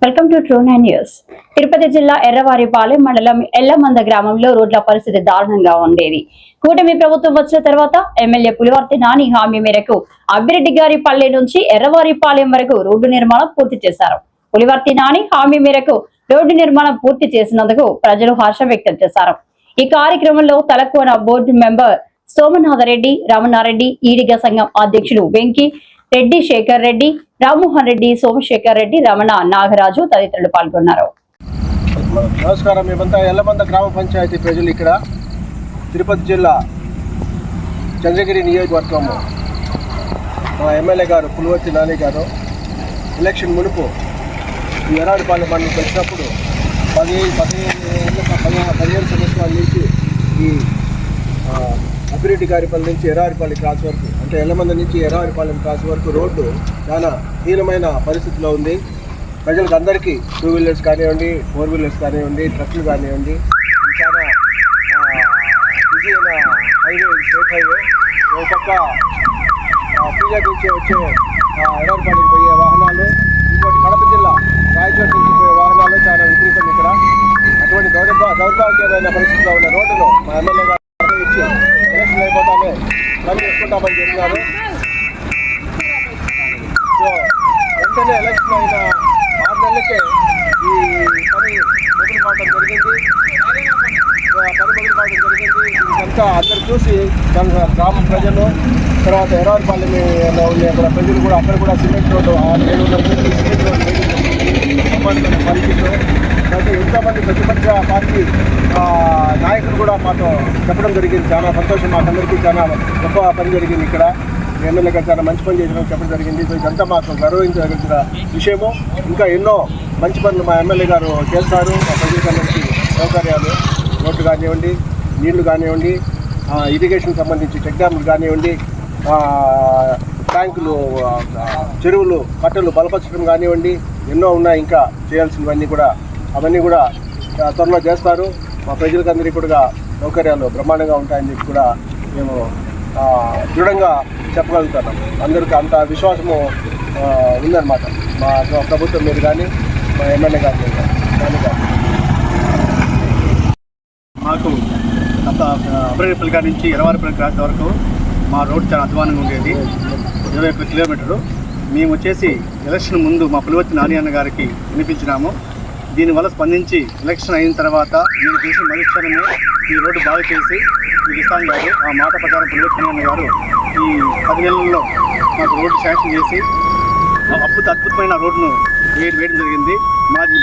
Welcome to true 9 news. Tirupati జిల్లా ఎర్రవారిపాలెం మండలం ఎల్లమంద గ్రామంలో రోడ్ల పరిస్థితి దారుణంగా ఉండేది. కూటమి ప్రభుత్వం వచ్చిన తర్వాత ఎమ్మెల్యే పులివర్తి నాని హామీ మేరకు అబ్బిరెడ్డి గారి పల్లె నుంచి ఎర్రవారిపాలెం వరకు రోడ్డు నిర్మాణం పూర్తి చేశారు. పులివర్తి నాని హామీ మేరకు రోడ్డు నిర్మాణం పూర్తి చేసినందుకు ప్రజలు హర్షం వ్యక్తం చేశారు. ఈ కార్యక్రమంలో తలకోన బోర్డు మెంబర్ సోమనాథరెడ్డి, రమణారెడ్డి, ఈడిగ సంఘం అధ్యక్షులు వెంకీ రెడ్డి, శేఖర్ రెడ్డి, రామ్మోహన్ రెడ్డి, సోమశేఖర్ రెడ్డి, రమణ, నాగరాజు తదితరులు పాల్గొన్నారు. నమస్కారం. మేమంతా ఎల్లమంద గ్రామ పంచాయతీ ప్రజలు ఇక్కడ తిరుపతి జిల్లా చంద్రగిరి నియోజకవర్గంలో మా ఎమ్మెల్యే గారు పులివర్తి నాని గారు ఎలక్షన్ మునుపు ఈ ఎర్రవారిపాలెం మండలికి వచ్చినప్పుడు 15 సంవత్సరాల నుంచి ఈ అబ్బిరెడ్డి గారిపల్లి నుంచి ఎర్రవారిపాలెం క్రాస్ వరకు, అంటే ఎల్లమంద నుంచి ఎర్రవారిపాలెం క్రాస్ వరకు రోడ్డు చాలా హీనమైన పరిస్థితిలో ఉంది. ప్రజలకు అందరికీ 2 వీలర్స్ కానివ్వండి, 4 వీలర్స్ కానివ్వండి, ట్రక్లు కానివ్వండి, చాలా బిజీ అయిన హైవే, స్టేట్ హైవే. ఒక పక్క పీజాక్ నుంచి వచ్చే ఎర్రవారిపాలెం పోయే వాహనాలు, ఇంకోటి కడప జిల్లా రాయచోటి నుంచి పోయే వాహనాలు చాలా విపరీతం ఇక్కడ. అటువంటి దౌర్భాగ్యమైన పరిస్థితిలో ఉన్న రోడ్డును మా ఎమ్మెల్యే గారు ఇచ్చి ఎలక్షన్ అయిపోతానే పని చేసుకుంటామని చెప్పినారు. సో వెంటనే ఎలక్షన్ అయిన 6 నెలలకే ఈ పని మొదలు కావడం జరిగింది. ఇదంతా అందరు చూసి గ్రామ ప్రజలు, తర్వాత ఎర్రవారిపాలెంలో ఉండే ప్రజలు కూడా అక్కడ కూడా సిమెంట్ రోడ్డు 700 మీటర్లు సిమెంట్ రోడ్డు సంబంధించిన పరిస్థితులు. అయితే ఎంతోమంది ప్రతిపక్ష పార్టీ నాయకులు కూడా మాతో చెప్పడం జరిగింది. చాలా సంతోషం, మాకందరికీ చాలా గొప్ప పని జరిగింది. ఇక్కడ ఎమ్మెల్యే గారు చాలా మంచి పని చేసిన చెప్పడం జరిగింది. సో ఇదంతా మాకు గౌరవించదగిన విషయము. ఇంకా ఎన్నో మంచి పనులు మా ఎమ్మెల్యే గారు చేస్తారు. మా ప్రజలందరికీ సౌకర్యాలు, రోడ్లు కానివ్వండి, నీళ్లు కానివ్వండి, ఇరిగేషన్ సంబంధించి చెక్ డ్యాములు కానివ్వండి, ట్యాంకులు, చెరువులు, కట్టలు బలపరచడం కానివ్వండి, ఎన్నో ఉన్నాయి. ఇంకా చేయాల్సినవన్నీ కూడా అవన్నీ కూడా త్వరలో చేస్తారు. మా ప్రజలకందరికీ కూడా సౌకర్యాలు బ్రహ్మాండంగా ఉంటాయని చెప్పి కూడా మేము దృఢంగా చెప్పగలుగుతున్నాం. అందరికీ అంత విశ్వాసము ఉందన్నమాట మా ప్రభుత్వం మీద కానీ, మా ఎమ్మెల్యే గారి మీద కానీ. మాకు గత అబ్బిరెడ్డిపల్లి గారి నుంచి ఎర్రవారిపాలెం క్రాస్ వరకు మా రోడ్డు చాలా అధ్వానంగా ఉండేది, 21 కిలోమీటర్లు. మేము వచ్చేసి ఎలక్షన్ ముందు మా పులివర్తి నాని అన్న గారికి వినిపించినాము. దీనివల్ల స్పందించి ఎలక్షన్ అయిన తర్వాత మీరు చేసిన మరుక్షణమే ఈ రోడ్డు బాగు చేసి మీకు ఇస్తాను గారు. ఆ మాట ప్రకారం పులివర్తి నాని అన్న గారు ఈ 10 నెలల్లో మాకు రోడ్డు శాంక్షన్ చేసి అద్భుతమైన రోడ్డును వేయడం జరిగింది.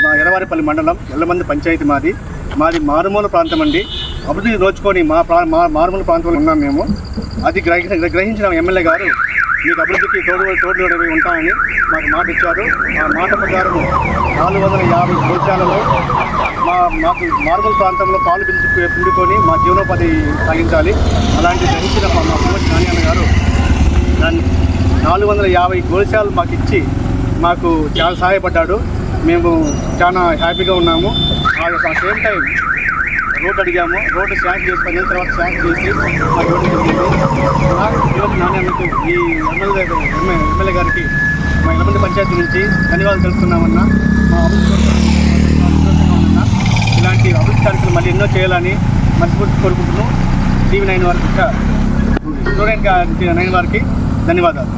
మా ఎర్రవారిపల్లి మండలం ఎల్లమంది పంచాయతీ మాది మారుమూల ప్రాంతం అండి. అభివృద్ధి నోచుకొని మారుమూల ప్రాంతంలో ఉన్నాం మేము. అది గ్రహించిన ఎమ్మెల్యే గారు మీకు అభివృద్ధికి తోడు ఉంటామని మాకు మాట ఇచ్చారు. ఆ మాట ప్రకారం 450 గోశాలలో మాకు మారుమూల ప్రాంతంలో పాలు పిండుకొని మా జీవనోపాధి సాగించాలి. అలాంటి గ్రహించిన మా పులివర్తి నాని అన్న గారు దాన్ని 450 గోశాలు మాకు ఇచ్చి మాకు చాలా సహాయపడ్డాడు. మేము చాలా హ్యాపీగా ఉన్నాము. సేమ్ టైం రోడ్డు అడిగాము, రోడ్డు శాంక్షన్ చేసి 10 నెలల తర్వాత శాంక్షన్ చేసి మాకు రోడ్డు జరిగింది. పులివర్తి నాని అన్నకు ఈ ఎమ్మెల్యే గారికి మా ఎల్లమంది పంచాయతీ నుంచి ధన్యవాదాలు తెలుపుతున్నామన్నా. మా అభివృద్ధి ఇలాంటి అభివృద్ధి కార్యక్రమాలు మళ్ళీ ఎన్నో చేయాలని మనస్ఫూర్తి కోరుకుంటున్నాం. టీవీ 9 వారికి స్టూడెంట్ 9 వారికి ధన్యవాదాలు.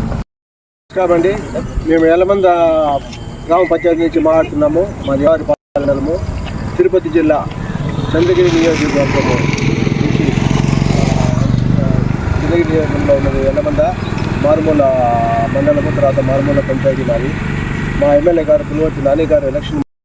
నమస్కారం అండి. మేము ఎల్లమంద గ్రామ పంచాయతీ నుంచి మాట్లాడుతున్నాము. మా ఎర్రవారిపాలెం తిరుపతి జిల్లా చంద్రగిరి నియోజకవర్గము నుంచి చంద్రగిరి నియోజకవర్గంలో ఉన్నది ఎల్లమంద మారుమూల మండలము, తర్వాత మారుమూల పంచాయతీ మాది. మా ఎమ్మెల్యే గారు పులివర్తి నాని గారు ఎలక్షన్